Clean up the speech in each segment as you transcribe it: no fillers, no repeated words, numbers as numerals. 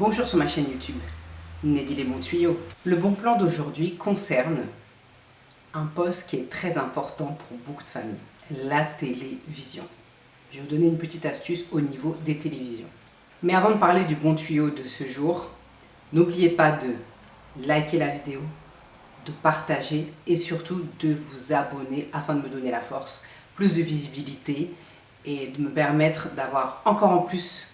Bonjour sur ma chaîne YouTube, Neddy les bons tuyaux. Le bon plan d'aujourd'hui concerne un poste qui est très important pour beaucoup de familles, la télévision. Je vais vous donner une petite astuce au niveau des télévisions. Mais avant de parler du bon tuyau de ce jour, n'oubliez pas de liker la vidéo, de partager et surtout de vous abonner afin de me donner la force, plus de visibilité et de me permettre d'avoir encore plus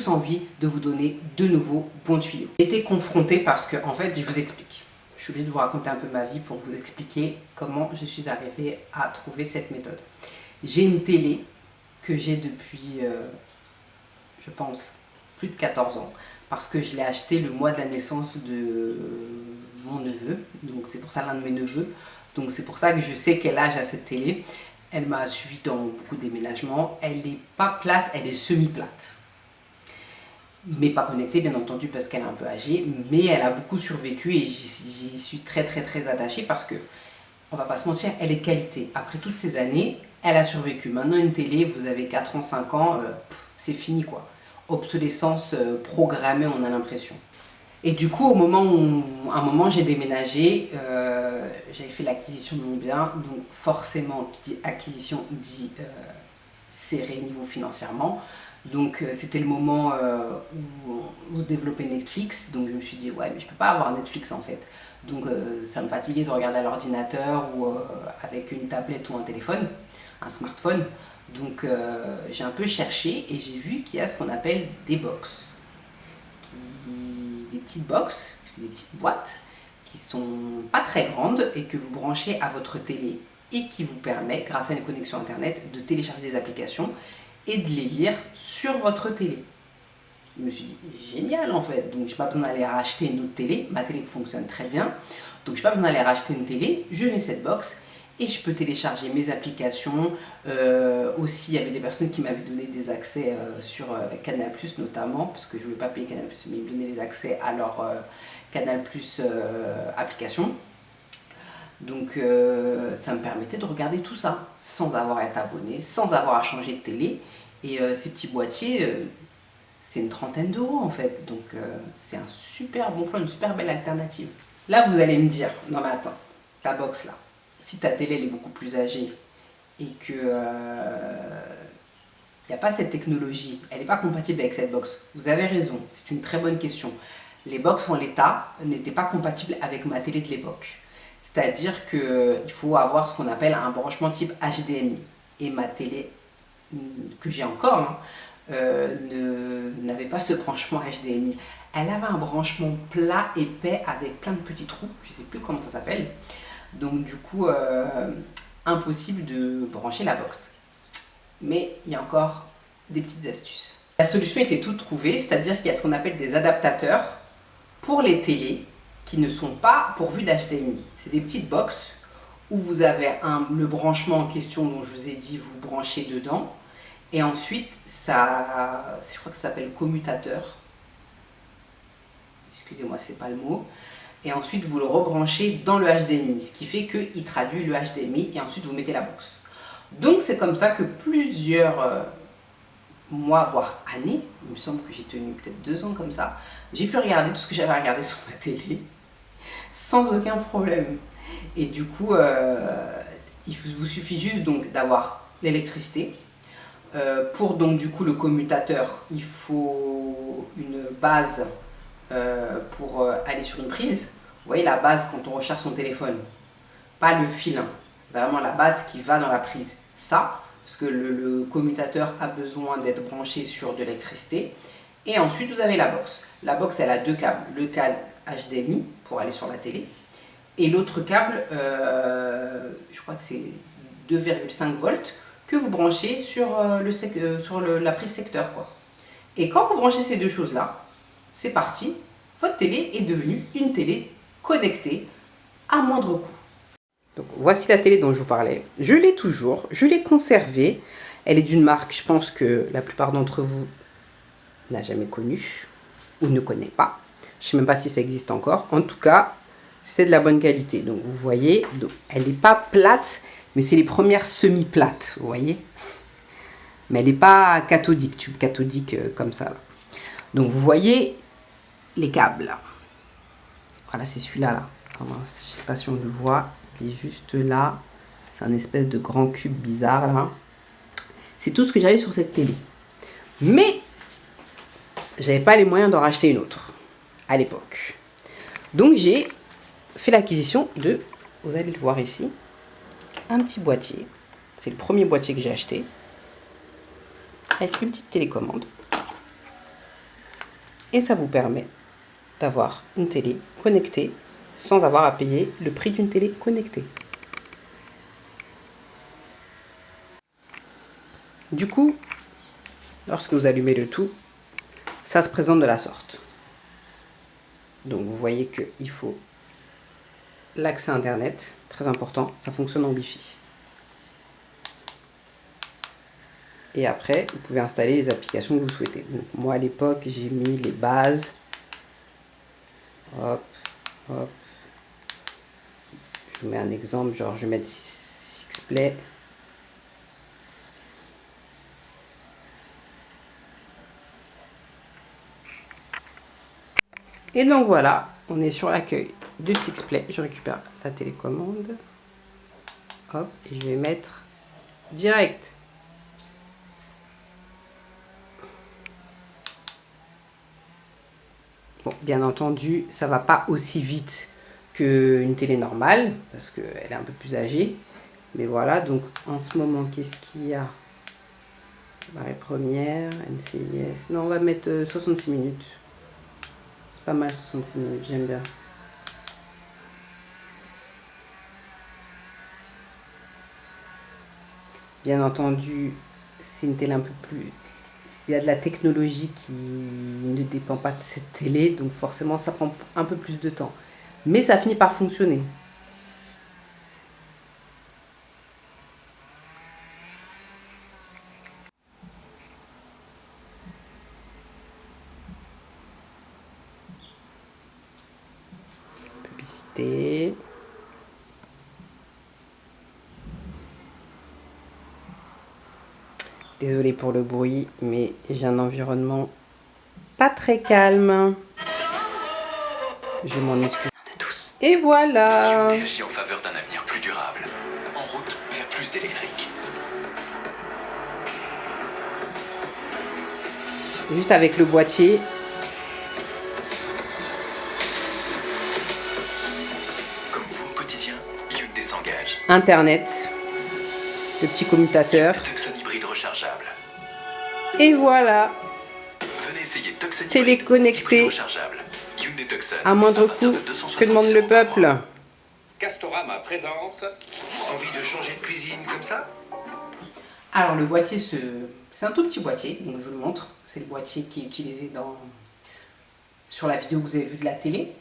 envie de vous donner de nouveaux bons tuyaux. J'ai été confrontée parce que, en fait, je vous explique. Je suis obligée de vous raconter un peu ma vie pour vous expliquer comment je suis arrivée à trouver cette méthode. J'ai une télé que j'ai depuis, je pense, plus de 14 ans. Parce que je l'ai achetée le mois de la naissance de mon neveu. Donc c'est pour ça l'un de mes neveux. Donc c'est pour ça que je sais quel âge a cette télé. Elle m'a suivi dans beaucoup de déménagements. Elle n'est pas plate, elle est semi-plate. Mais pas connectée, bien entendu, parce qu'elle est un peu âgée. Mais elle a beaucoup survécu et j'y suis très attachée parce que, on va pas se mentir, elle est de qualité. Après toutes ces années, elle a survécu. Maintenant, une télé, vous avez 4 ans, 5 ans, c'est fini quoi. Obsolescence programmée, on a l'impression. Et du coup, à un moment j'ai déménagé, j'avais fait l'acquisition de mon bien, donc forcément, qui dit acquisition dit serré niveau financièrement. Donc c'était le moment où se développait Netflix, donc je me suis dit ouais mais je peux pas avoir Netflix en fait. Donc ça me fatiguait de regarder à l'ordinateur ou avec une tablette ou un téléphone, un smartphone. Donc j'ai un peu cherché et j'ai vu qu'il y a ce qu'on appelle des box. Des petites box, c'est des petites boîtes qui sont pas très grandes et que vous branchez à votre télé et qui vous permet, grâce à une connexion internet, de télécharger des applications et de les lire sur votre télé. Je me suis dit, génial en fait, donc je n'ai pas besoin d'aller racheter une autre télé, ma télé fonctionne très bien, donc je n'ai pas besoin d'aller racheter une télé, je mets cette box et je peux télécharger mes applications. Aussi, il y avait des personnes qui m'avaient donné des accès sur Canal+, notamment, parce que je ne voulais pas payer Canal+, mais ils me donnaient les accès à leur Canal+, application. Donc ça me permettait de regarder tout ça, sans avoir à être abonné, sans avoir à changer de télé. Et ces petits boîtiers, c'est une trentaine d'euros en fait. Donc c'est un super bon plan, une super belle alternative. Là, vous allez me dire, non mais attends, ta box là, si ta télé elle est beaucoup plus âgée et que il n'y a pas cette technologie, elle n'est pas compatible avec cette box. Vous avez raison, c'est une très bonne question. Les box en l'état n'étaient pas compatibles avec ma télé de l'époque. C'est-à-dire qu'il faut avoir ce qu'on appelle un branchement type HDMI. Et ma télé, que j'ai encore, n'avait pas ce branchement HDMI. Elle avait un branchement plat, épais, avec plein de petits trous. Je ne sais plus comment ça s'appelle. Donc du coup, impossible de brancher la box. Mais il y a encore des petites astuces. La solution était toute trouvée, c'est-à-dire qu'il y a ce qu'on appelle des adaptateurs pour les télés qui ne sont pas pourvus d'HDMI. C'est des petites box où vous avez le branchement en question dont je vous ai dit, vous branchez dedans. Et ensuite, ça, je crois que ça s'appelle commutateur. Excusez-moi, c'est pas le mot. Et ensuite, vous le rebranchez dans le HDMI, ce qui fait qu'il traduit le HDMI et ensuite vous mettez la box. Donc c'est comme ça que plusieurs mois, voire années, il me semble que j'ai tenu peut-être 2 ans comme ça, j'ai pu regarder tout ce que j'avais à regarder sur ma télé sans aucun problème. Et du coup, il vous suffit juste donc d'avoir l'électricité. Pour donc du coup le commutateur, il faut une base pour aller sur une prise. Vous voyez la base quand on recharge son téléphone, pas le fil, hein. Vraiment la base qui va dans la prise, ça, parce que le commutateur a besoin d'être branché sur de l'électricité. Et ensuite vous avez la box. La box elle a 2 câbles, le câble HDMI pour aller sur la télé et l'autre câble, je crois que c'est 2,5 volts que vous branchez sur, la prise secteur quoi. Et quand vous branchez ces deux choses là, c'est parti, votre télé est devenue une télé connectée à moindre coût. Donc voici la télé dont je vous parlais. Je l'ai toujours, je l'ai conservée. Elle est d'une marque, je pense que la plupart d'entre vous n'a jamais connue ou ne connaît pas. Je ne sais même pas si ça existe encore. En tout cas, c'est de la bonne qualité. Donc vous voyez, donc, elle n'est pas plate, mais c'est les premières semi-plates, vous voyez. Mais elle n'est pas cathodique, tube cathodique comme ça. Là. Donc vous voyez les câbles. Voilà, c'est celui-là là. Enfin, je ne sais pas si on le voit. Il est juste là. C'est un espèce de grand cube bizarre là. C'est tout ce que j'avais sur cette télé. Mais j'avais pas les moyens d'en racheter une autre à l'époque. Donc j'ai fait l'acquisition de, vous allez le voir ici, un petit boîtier. C'est le premier boîtier que j'ai acheté. Avec une petite télécommande. Et ça vous permet d'avoir une télé connectée sans avoir à payer le prix d'une télé connectée. Du coup, lorsque vous allumez le tout, ça se présente de la sorte. Donc vous voyez qu'il faut l'accès Internet, très important, ça fonctionne en Wi-Fi. Et après, vous pouvez installer les applications que vous souhaitez. Donc, moi, à l'époque, j'ai mis les bases. Hop, hop. Je vous mets un exemple, genre je vais mettre Sixplay. Et donc voilà, on est sur l'accueil de Sixplay. Je récupère la télécommande. Hop, et je vais mettre direct. Bon, bien entendu, ça va pas aussi vite qu'une télé normale, parce qu'elle est un peu plus âgée. Mais voilà, donc en ce moment, qu'est-ce qu'il y a? Barre première, NCIS. Non, on va mettre 66 minutes. C'est pas mal 66 minutes, j'aime bien. Bien entendu, c'est une télé un peu plus... Il y a de la technologie qui ne dépend pas de cette télé, donc forcément ça prend un peu plus de temps. Mais ça finit par fonctionner. Publicité. Désolée pour le bruit, mais j'ai un environnement pas très calme. Je m'en excuse. Et voilà. Agit en faveur d'un avenir plus durable. En route vers plus d'électrique. Juste avec le boîtier. Comme vous au quotidien, Hyundai s'engage. Internet. Le petit commutateur. Tucson hybride rechargeable. Et voilà. Venez essayer Tucson Télé hybride connectée. rechargeable. Hyundai Tucson. À moindre coût. Que demande le peuple? Castorama présente. Envie de changer de cuisine comme ça? Alors le boîtier, c'est un tout petit boîtier, donc je vous le montre. C'est le boîtier qui est utilisé sur la vidéo que vous avez vue de la télé.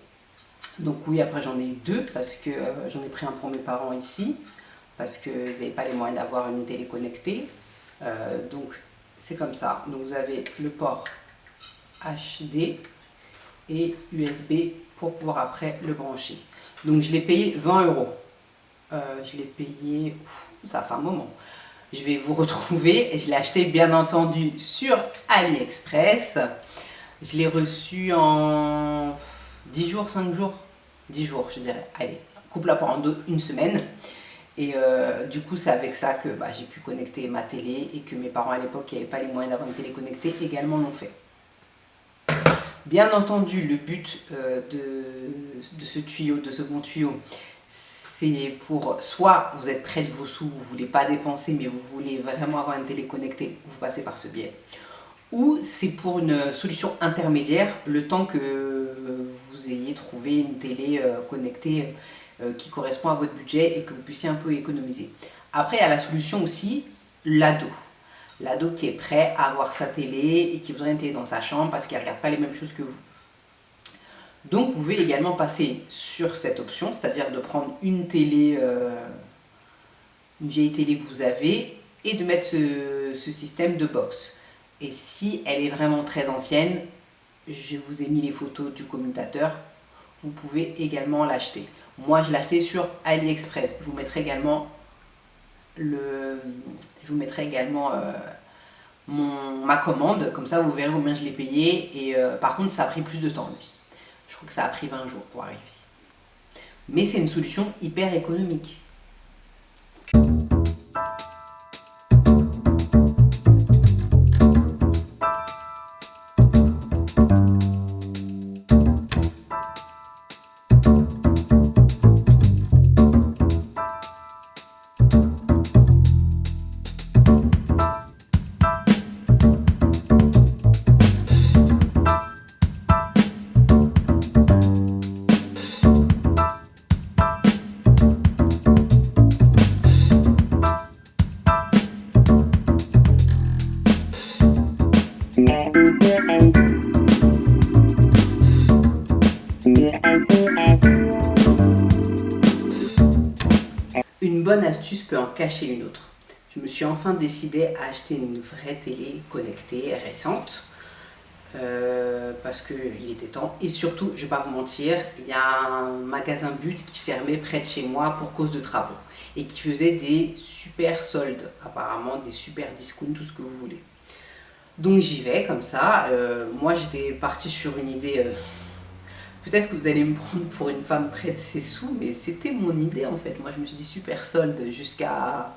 Donc oui, après j'en ai eu deux parce que j'en ai pris un pour mes parents ici, parce qu'ils n'avaient pas les moyens d'avoir une télé connectée. Donc c'est comme ça. Donc vous avez le port HD et USB pour pouvoir après le brancher. Donc je l'ai payé 20 €. Je l'ai payé, ça fait un moment. Je vais vous retrouver. Je l'ai acheté bien entendu sur AliExpress. Je l'ai reçu en 10 jours, 5 jours. 10 jours, je dirais. Allez, coupe la part en deux, une semaine. Et du coup, c'est avec ça que j'ai pu connecter ma télé et que mes parents à l'époque qui n'avaient pas les moyens d'avoir une télé connectée également l'ont fait. Bien entendu, le but de ce tuyau, de ce bon tuyau, c'est pour soit vous êtes près de vos sous, vous ne voulez pas dépenser mais vous voulez vraiment avoir une télé connectée, vous passez par ce biais. Ou c'est pour une solution intermédiaire, le temps que vous ayez trouvé une télé connectée qui correspond à votre budget et que vous puissiez un peu économiser. Après, il y a la solution aussi, l'ado. L'ado qui est prêt à avoir sa télé et qui voudrait une télé dans sa chambre parce qu'il ne regarde pas les mêmes choses que vous. Donc vous pouvez également passer sur cette option, c'est-à-dire de prendre une télé, une vieille télé que vous avez et de mettre ce système de box. Et si elle est vraiment très ancienne, je vous ai mis les photos du commutateur, vous pouvez également l'acheter. Moi je l'ai acheté sur AliExpress, je vous mettrai également ma commande, comme ça vous verrez combien je l'ai payé. Et par contre, ça a pris plus de temps, lui. Je crois que ça a pris 20 jours pour arriver. Mais c'est une solution hyper économique. Une bonne astuce peut en cacher une autre. Je me suis enfin décidée à acheter une vraie télé connectée récente parce qu'il était temps. Et surtout, je ne vais pas vous mentir, il y a un magasin But qui fermait près de chez moi pour cause de travaux et qui faisait des super soldes, apparemment des super discounts, tout ce que vous voulez. Donc j'y vais comme ça. Moi j'étais partie sur une idée. Peut-être que vous allez me prendre pour une femme près de ses sous, mais c'était mon idée en fait. Moi je me suis dit super solde jusqu'à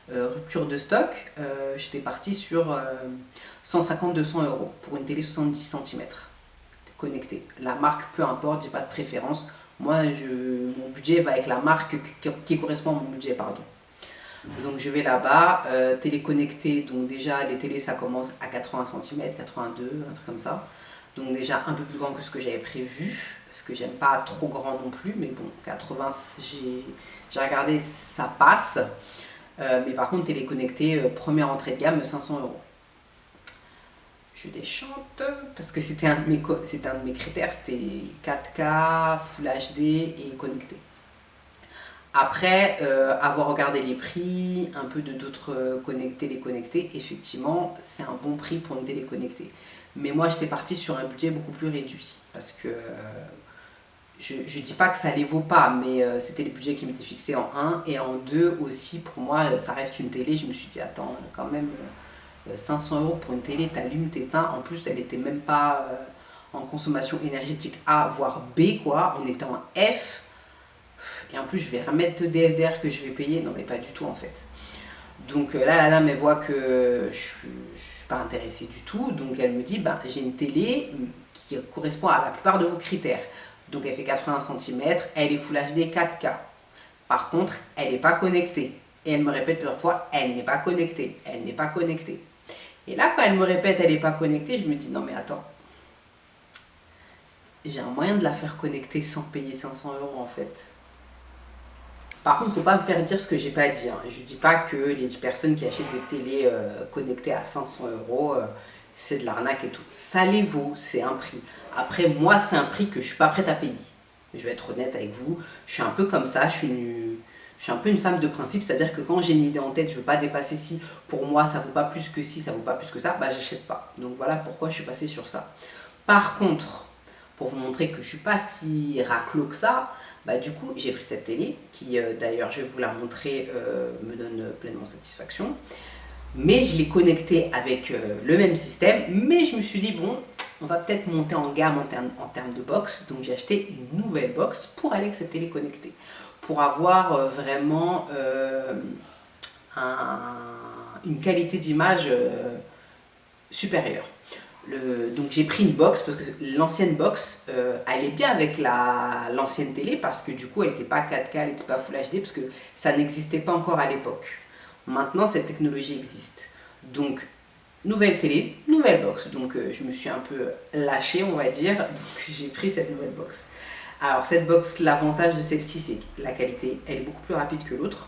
rupture de stock. J'étais partie sur 150-200 euros pour une télé 70 cm connectée. La marque, peu importe, j'ai pas de préférence. Moi mon budget va avec la marque qui correspond à mon budget, pardon. Donc je vais là-bas, télé connectée, donc déjà les télés ça commence à 80 cm, 82, un truc comme ça. Donc déjà un peu plus grand que ce que j'avais prévu, parce que j'aime pas trop grand non plus, mais bon, 80, j'ai regardé, ça passe. Mais par contre, télé connectée, première entrée de gamme, 500 euros. Je déchante, parce que c'était un de mes critères, c'était 4K, Full HD et connecté. Après avoir regardé les prix, un peu de d'autres télé connectées, effectivement, c'est un bon prix pour une télé connectée. Mais moi, j'étais partie sur un budget beaucoup plus réduit. Parce que je ne dis pas que ça ne les vaut pas, mais c'était les budgets qui m'étaient fixés en un. Et en deux aussi, pour moi, ça reste une télé. Je me suis dit, attends, quand même, 500 euros pour une télé, t'allumes, t'éteins. En plus, elle n'était même pas en consommation énergétique A, voire B, quoi. On était en F. Et en plus, je vais remettre des FDR que je vais payer. Non, mais pas du tout, en fait. Donc là, la dame, elle voit que je ne suis pas intéressée du tout. Donc elle me dit, ben, j'ai une télé qui correspond à la plupart de vos critères. Donc elle fait 80 cm, elle est Full HD 4K. Par contre, elle n'est pas connectée. Et elle me répète plusieurs fois, elle n'est pas connectée, elle n'est pas connectée. Et là, quand elle me répète, elle n'est pas connectée, je me dis, non mais attends. J'ai un moyen de la faire connecter sans payer 500 euros en fait. Par contre, il ne faut pas me faire dire ce que j'ai pas dit. Je ne dis pas que les personnes qui achètent des télés connectées à 500 euros, c'est de l'arnaque et tout. Ça les vaut, c'est un prix. Après, moi, c'est un prix que je ne suis pas prête à payer. Je vais être honnête avec vous. Je suis un peu comme ça, je suis un peu une femme de principe. C'est-à-dire que quand j'ai une idée en tête, je ne veux pas dépasser ci. Pour moi, ça ne vaut pas plus que ci, ça ne vaut pas plus que ça. Bah, j'achète pas. Donc voilà pourquoi je suis passée sur ça. Par contre, pour vous montrer que je ne suis pas si raclo que ça, bah, du coup, j'ai pris cette télé, qui d'ailleurs, je vais vous la montrer, me donne pleinement satisfaction. Mais je l'ai connectée avec le même système, mais je me suis dit, bon, on va peut-être monter en gamme en termes de box. Donc j'ai acheté une nouvelle box pour aller avec cette télé connectée. Pour avoir vraiment une qualité d'image supérieure. Donc j'ai pris une box parce que l'ancienne box allait bien avec l'ancienne télé parce que du coup elle n'était pas 4K, elle n'était pas Full HD parce que ça n'existait pas encore à l'époque. Maintenant cette technologie existe. Donc nouvelle télé, nouvelle box. Donc je me suis un peu lâchée on va dire. Donc j'ai pris cette nouvelle box. Alors cette box, l'avantage de celle-ci c'est que la qualité elle est beaucoup plus rapide que l'autre.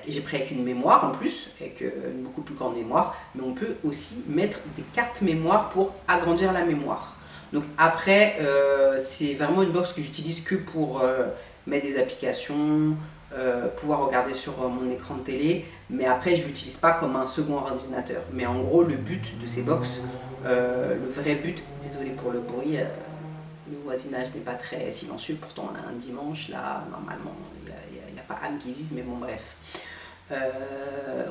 J'ai pris avec une mémoire en plus, avec une beaucoup plus grande mémoire, mais on peut aussi mettre des cartes mémoire pour agrandir la mémoire. Donc après, c'est vraiment une box que j'utilise que pour mettre des applications, pouvoir regarder sur mon écran de télé, mais après je ne l'utilise pas comme un second ordinateur. Mais en gros, le but de ces box, le vrai but, désolé pour le bruit, le voisinage n'est pas très silencieux, pourtant on a un dimanche, là, normalement, il n'y a pas âme qui vive, mais bon, bref.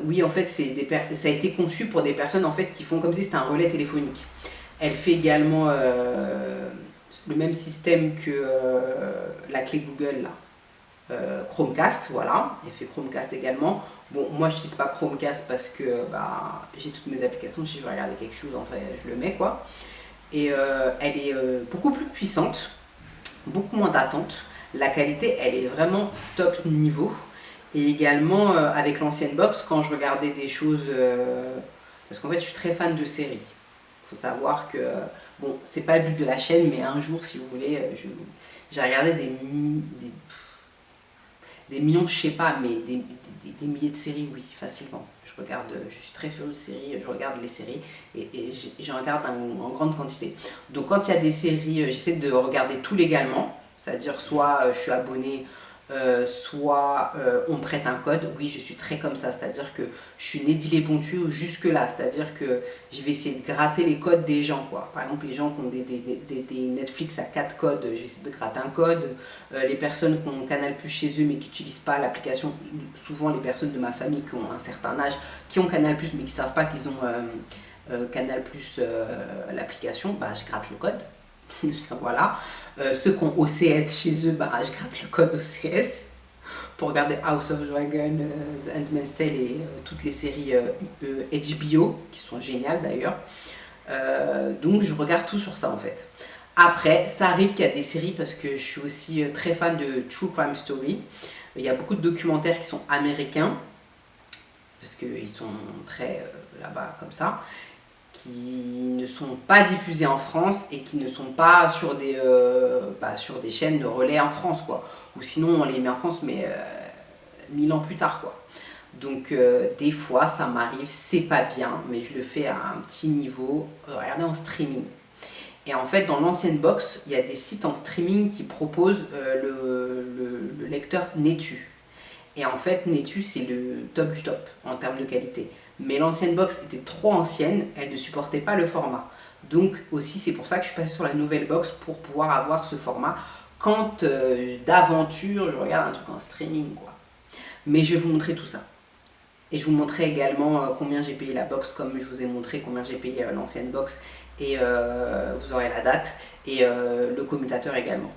Oui, en fait, ça a été conçu pour des personnes en fait qui font comme si c'était un relais téléphonique. Elle fait également le même système que la clé Google là. Chromecast, voilà, elle fait Chromecast également. Bon, moi je n'utilise pas Chromecast parce que bah, j'ai toutes mes applications, si je veux regarder quelque chose, en fait, je le mets quoi. Et elle est beaucoup plus puissante, beaucoup moins d'attente. La qualité, elle est vraiment top niveau. Et également, avec l'ancienne box, quand je regardais des choses. Parce qu'en fait, je suis très fan de séries. Il faut savoir que. Bon, c'est pas le but de la chaîne, mais un jour, si vous voulez, j'ai regardé des millions, je sais pas, mais des milliers de séries, oui, facilement. Je suis très féru de séries, je regarde les séries et j'en regarde en grande quantité. Donc quand il y a des séries, j'essaie de regarder tout légalement, c'est-à-dire soit je suis abonnée, soit on me prête un code. Oui, je suis très comme ça, c'est-à-dire que je suis Neddy Pontu jusque-là, c'est-à-dire que je vais essayer de gratter les codes des gens, quoi. Par exemple, les gens qui ont des Netflix à 4 codes, je vais essayer de gratter un code. Les personnes qui ont Canal Plus chez eux mais qui n'utilisent pas l'application, souvent les personnes de ma famille qui ont un certain âge, qui ont Canal Plus mais qui ne savent pas qu'ils ont Canal Plus l'application, bah, je gratte le code. Voilà. Ceux qui ont OCS chez eux, bah, je gratte le code OCS pour regarder House of Dragon, The Handmaid's Tale et toutes les séries HBO qui sont géniales d'ailleurs. Donc je regarde tout sur ça en fait. Après, ça arrive qu'il y a des séries parce que je suis aussi très fan de True Crime Story. Il y a beaucoup de documentaires qui sont américains parce qu'ils sont très là-bas comme ça, qui ne sont pas diffusés en France et qui ne sont pas sur des chaînes de relais en France quoi. Ou sinon on les met en France mais 1000 ans plus tard quoi. Donc des fois ça m'arrive, c'est pas bien, mais je le fais à un petit niveau, regardez en streaming. Et en fait, dans l'ancienne box, il y a des sites en streaming qui proposent le lecteur Netu. Et en fait, Netu, c'est le top du top en termes de qualité. Mais l'ancienne box était trop ancienne, elle ne supportait pas le format. Donc aussi, c'est pour ça que je suis passée sur la nouvelle box pour pouvoir avoir ce format quand d'aventure je regarde un truc en streaming quoi. Mais je vais vous montrer tout ça. Et je vous montrerai également combien j'ai payé la box, comme je vous ai montré combien j'ai payé l'ancienne box. Et vous aurez la date et le commutateur également.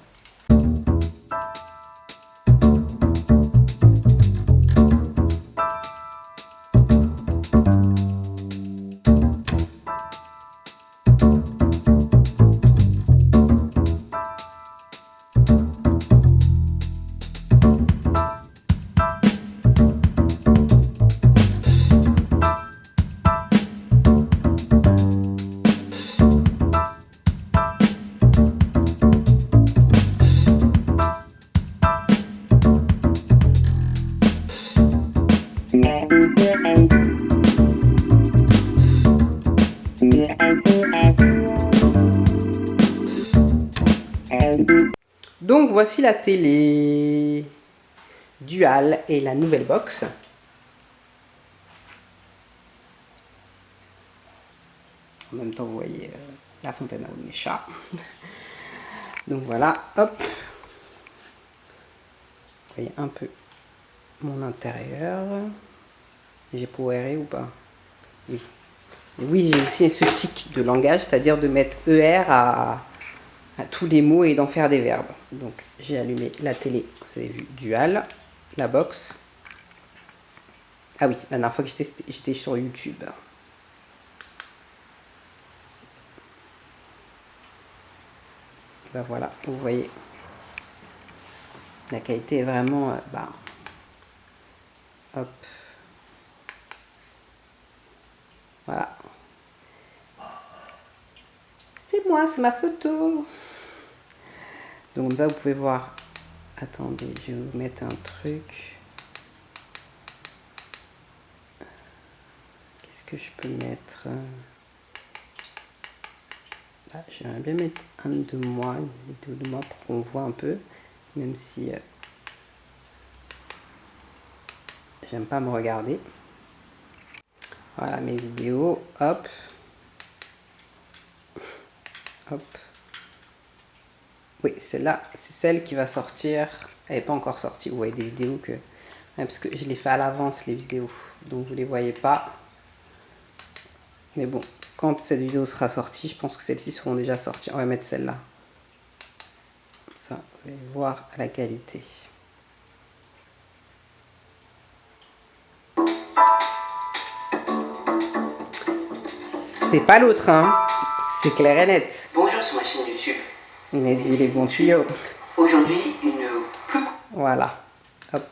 Donc voici la télé Dual et la nouvelle box. En même temps, vous voyez la fontaine à eau de mes chats. Donc voilà, hop. Vous voyez un peu mon intérieur. J'ai poweré ou pas? Oui. Et oui, j'ai aussi ce tic de langage, c'est-à-dire de mettre ER à tous les mots et d'en faire des verbes. Donc j'ai allumé la télé, vous avez vu, Dual, la box. Ah oui, la dernière fois que j'étais sur YouTube. Ben voilà, vous voyez, la qualité est vraiment hop, voilà, c'est moi, c'est ma photo. Donc comme ça vous pouvez voir. Attendez, je vais vous mettre un truc. Qu'est-ce que je peux mettre? Là, j'aimerais bien mettre une vidéo de moi pour qu'on voit un peu, même si j'aime pas me regarder. Voilà mes vidéos, hop, hop. Oui, celle-là, c'est celle qui va sortir. Elle n'est pas encore sortie. Vous voyez des vidéos que Ouais, parce que je les fais à l'avance les vidéos, donc vous les voyez pas. Mais bon, quand cette vidéo sera sortie, je pense que celles-ci seront déjà sorties. On va mettre celle-là. Ça, vous allez voir la qualité. C'est pas l'autre, hein. C'est clair et net. Bonjour sur ma chaîne YouTube. Il m'a dit les bons tuyaux. Aujourd'hui, une plus... Voilà. Hop.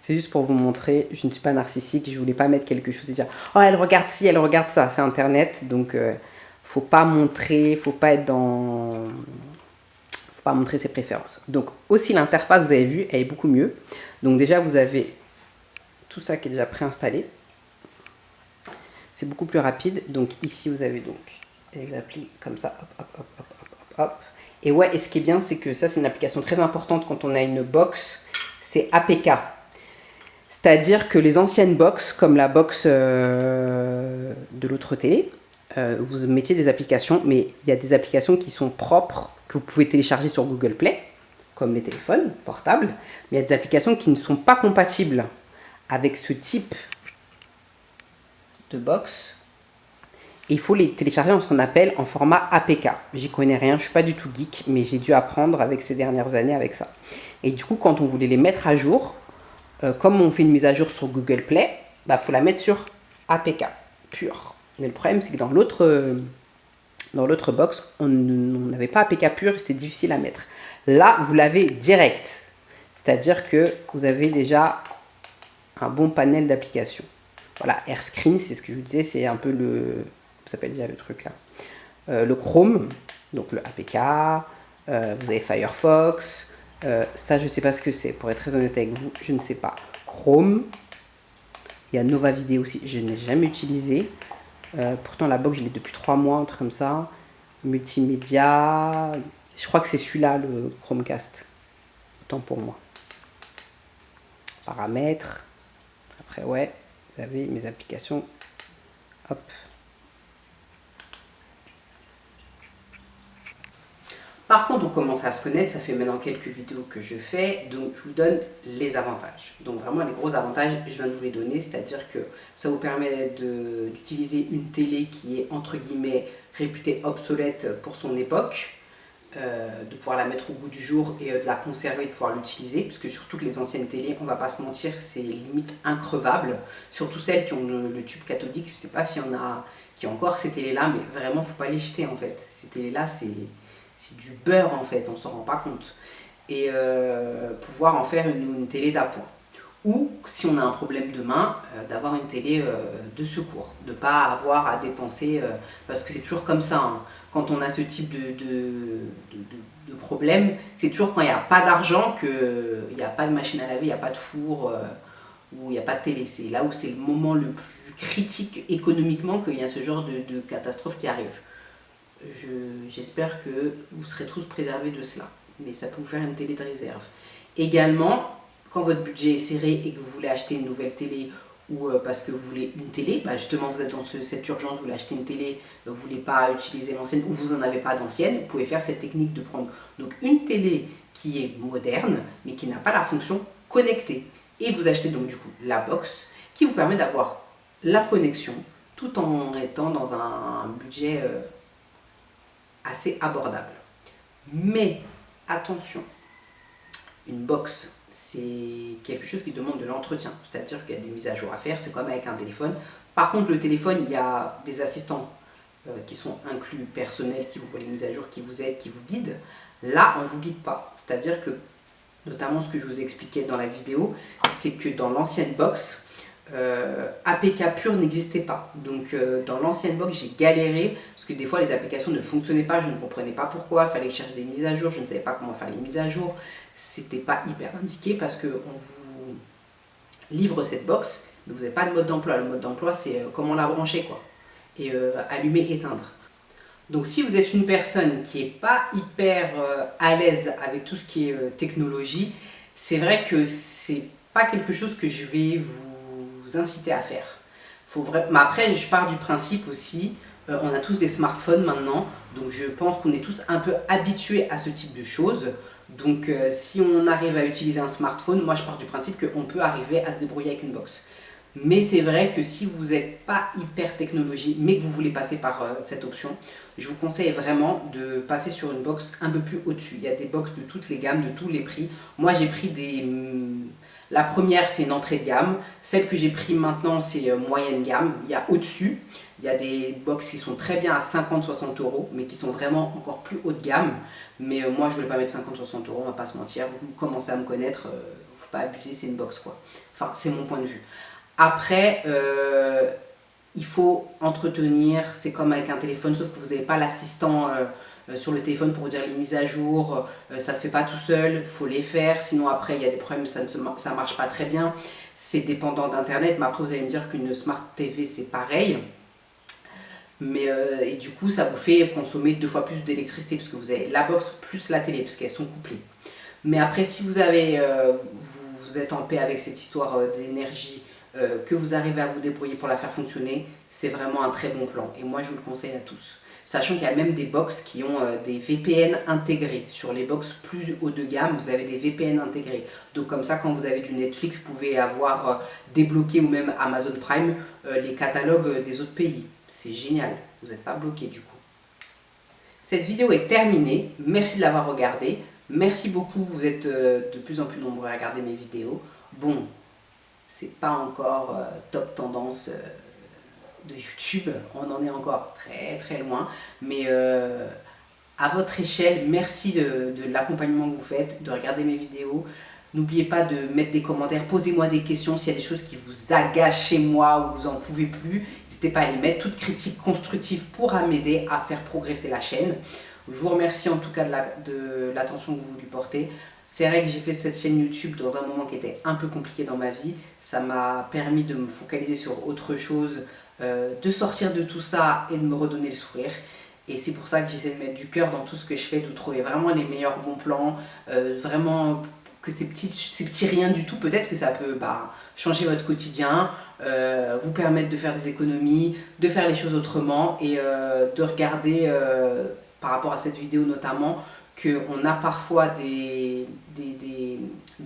C'est juste pour vous montrer, je ne suis pas narcissique, je voulais pas mettre quelque chose et dire « Oh, elle regarde ci, elle regarde ça ». C'est Internet, donc faut pas montrer, faut pas montrer ses préférences. Donc aussi l'interface, vous avez vu, elle est beaucoup mieux. Donc déjà, vous avez tout ça qui est déjà préinstallé. C'est beaucoup plus rapide. Donc ici, vous avez donc les applis comme ça, hop, hop, hop, hop, hop, hop, hop. Et ouais, et ce qui est bien, c'est que ça, c'est une application très importante quand on a une box, c'est APK. C'est-à-dire que les anciennes box, comme la box de l'autre télé, vous mettiez des applications, mais il y a des applications qui sont propres, que vous pouvez télécharger sur Google Play, comme les téléphones portables, mais il y a des applications qui ne sont pas compatibles avec ce type de box. Et il faut les télécharger en ce qu'on appelle en format APK. J'y connais rien, je ne suis pas du tout geek, mais j'ai dû apprendre avec ces dernières années avec ça. Et du coup, quand on voulait les mettre à jour, comme on fait une mise à jour sur Google Play, bah, faut la mettre sur APK, pur. Mais le problème, c'est que dans l'autre box, on n'avait pas APK pur, c'était difficile à mettre. Là, vous l'avez direct. C'est-à-dire que vous avez déjà un bon panel d'applications. Voilà, AirScreen, c'est ce que je vous disais, c'est un peu le... Ça s'appelle déjà le truc là. Le Chrome, donc le APK. Vous avez Firefox. Ça, je ne sais pas ce que c'est. Pour être très honnête avec vous, je ne sais pas. Chrome. Il y a Nova Video aussi. Je n'ai jamais utilisé. Pourtant, la box, je l'ai depuis 3 mois, un truc comme ça. Multimédia. Je crois que c'est celui-là, le Chromecast. Autant pour moi. Paramètres. Après, ouais, vous avez mes applications. Hop. Par contre, on commence à se connaître, ça fait maintenant quelques vidéos que je fais, donc je vous donne les avantages. Donc vraiment les gros avantages, je viens de vous les donner, c'est-à-dire que ça vous permet d'utiliser une télé qui est entre guillemets réputée obsolète pour son époque, de pouvoir la mettre au goût du jour et de la conserver, de pouvoir l'utiliser, puisque sur toutes les anciennes télés, on va pas se mentir, c'est limite increvable, surtout celles qui ont le tube cathodique. Je sais pas s'il y en a qui ont encore ces télés-là, mais vraiment faut pas les jeter en fait. Ces télés-là, c'est du beurre en fait, on s'en rend pas compte. Et pouvoir en faire une télé d'appoint. Ou si on a un problème de main, d'avoir une télé de secours, de ne pas avoir à dépenser, parce que c'est toujours comme ça, hein. Quand on a ce type de problème, c'est toujours quand il n'y a pas d'argent, qu'il n'y a pas de machine à laver, il n'y a pas de four, ou il n'y a pas de télé. C'est là où c'est le moment le plus critique économiquement qu'il y a ce genre de catastrophe qui arrive. J'espère que vous serez tous préservés de cela, mais ça peut vous faire une télé de réserve. Également, quand votre budget est serré et que vous voulez acheter une nouvelle télé ou parce que vous voulez une télé, bah justement vous êtes dans cette urgence, vous voulez acheter une télé, vous ne voulez pas utiliser l'ancienne ou vous n'en avez pas d'ancienne, vous pouvez faire cette technique de prendre donc une télé qui est moderne mais qui n'a pas la fonction connectée. Et vous achetez donc du coup la box qui vous permet d'avoir la connexion tout en étant dans un budget assez abordable. Mais attention, une box, c'est quelque chose qui demande de l'entretien, c'est-à-dire qu'il y a des mises à jour à faire, c'est comme avec un téléphone. Par contre, le téléphone, il y a des assistants qui sont inclus, personnels, qui vous voient les mises à jour, qui vous aident, qui vous guident. Là, on ne vous guide pas, c'est-à-dire que, notamment ce que je vous expliquais dans la vidéo, c'est que dans l'ancienne box, APK pur n'existait pas. Donc dans l'ancienne box, j'ai galéré parce que des fois les applications ne fonctionnaient pas, je ne comprenais pas pourquoi, il fallait chercher des mises à jour, je ne savais pas comment faire les mises à jour, c'était pas hyper indiqué parce qu'on vous livre cette box, mais vous n'avez pas de mode d'emploi. Le mode d'emploi, c'est comment la brancher, quoi, et allumer, éteindre. Donc si vous êtes une personne qui n'est pas hyper à l'aise avec tout ce qui est technologie, c'est vrai que c'est pas quelque chose que je vais vous inciter à faire. Mais après, je pars du principe aussi On a tous des smartphones maintenant, donc je pense qu'on est tous un peu habitués à ce type de choses. Donc si on arrive à utiliser un smartphone, moi je pars du principe qu'on peut arriver à se débrouiller avec une box. Mais c'est vrai que si vous n'êtes pas hyper technologie, mais que vous voulez passer par cette option, je vous conseille vraiment de passer sur une box un peu plus au-dessus. Il y a des box de toutes les gammes, de tous les prix. Moi j'ai pris des... La première c'est une entrée de gamme, celle que j'ai pris maintenant c'est moyenne gamme. Il y a au-dessus, il y a des box qui sont très bien à 50-60 euros, mais qui sont vraiment encore plus haut de gamme. Mais moi je ne voulais pas mettre 50-60 euros, on va pas se mentir. Vous commencez à me connaître, faut pas abuser, c'est une box quoi. Enfin c'est mon point de vue. Après, il faut entretenir, c'est comme avec un téléphone, sauf que vous n'avez pas l'assistant sur le téléphone pour vous dire les mises à jour, ça ne se fait pas tout seul, il faut les faire, sinon après il y a des problèmes, ça ne marche pas très bien, c'est dépendant d'internet, mais après vous allez me dire qu'une Smart TV c'est pareil. Mais et du coup ça vous fait consommer 2 fois plus d'électricité, parce que vous avez la box plus la télé, parce qu'elles sont couplées. Mais après si vous êtes en paix avec cette histoire d'énergie, que vous arrivez à vous débrouiller pour la faire fonctionner, c'est vraiment un très bon plan et moi je vous le conseille à tous. Sachant qu'il y a même des box qui ont des VPN intégrés. Sur les box plus haut de gamme, vous avez des VPN intégrés. Donc comme ça, quand vous avez du Netflix, vous pouvez avoir débloqué, ou même Amazon Prime, les catalogues des autres pays. C'est génial, vous n'êtes pas bloqué du coup. Cette vidéo est terminée, merci de l'avoir regardée. Merci beaucoup, vous êtes de plus en plus nombreux à regarder mes vidéos. Bon, c'est pas encore top tendance de YouTube, on en est encore très très loin, mais à votre échelle, merci de l'accompagnement que vous faites, de regarder mes vidéos. N'oubliez pas de mettre des commentaires, posez-moi des questions s'il y a des choses qui vous agacent chez moi ou vous en pouvez plus. N'hésitez pas à les mettre, toute critique constructive pourra m'aider à faire progresser la chaîne. Je vous remercie en tout cas de l'attention que vous lui portez. C'est vrai que j'ai fait cette chaîne YouTube dans un moment qui était un peu compliqué dans ma vie. Ça m'a permis de me focaliser sur autre chose, de sortir de tout ça et de me redonner le sourire. Et c'est pour ça que j'essaie de mettre du cœur dans tout ce que je fais, de trouver vraiment les meilleurs bons plans, vraiment que ces petits riens du tout, peut-être que ça peut changer votre quotidien, vous permettre de faire des économies, de faire les choses autrement et de regarder, par rapport à cette vidéo notamment, qu'on a parfois des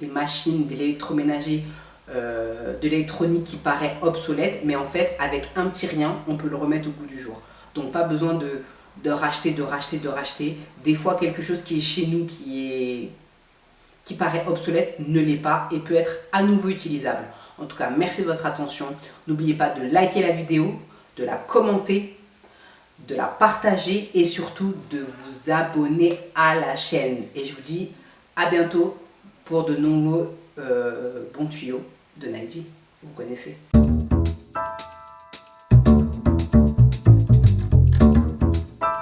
machines, des électroménagers, de l'électronique qui paraît obsolète, mais en fait avec un petit rien on peut le remettre au goût du jour. Donc pas besoin de racheter. Des fois quelque chose qui est chez nous qui paraît obsolète ne l'est pas et peut être à nouveau utilisable. En tout cas, merci de votre attention. N'oubliez pas de liker la vidéo, de la commenter, de la partager et surtout de vous abonner à la chaîne. Et je vous dis à bientôt pour de nouveaux bons tuyaux de Naydi. Vous connaissez.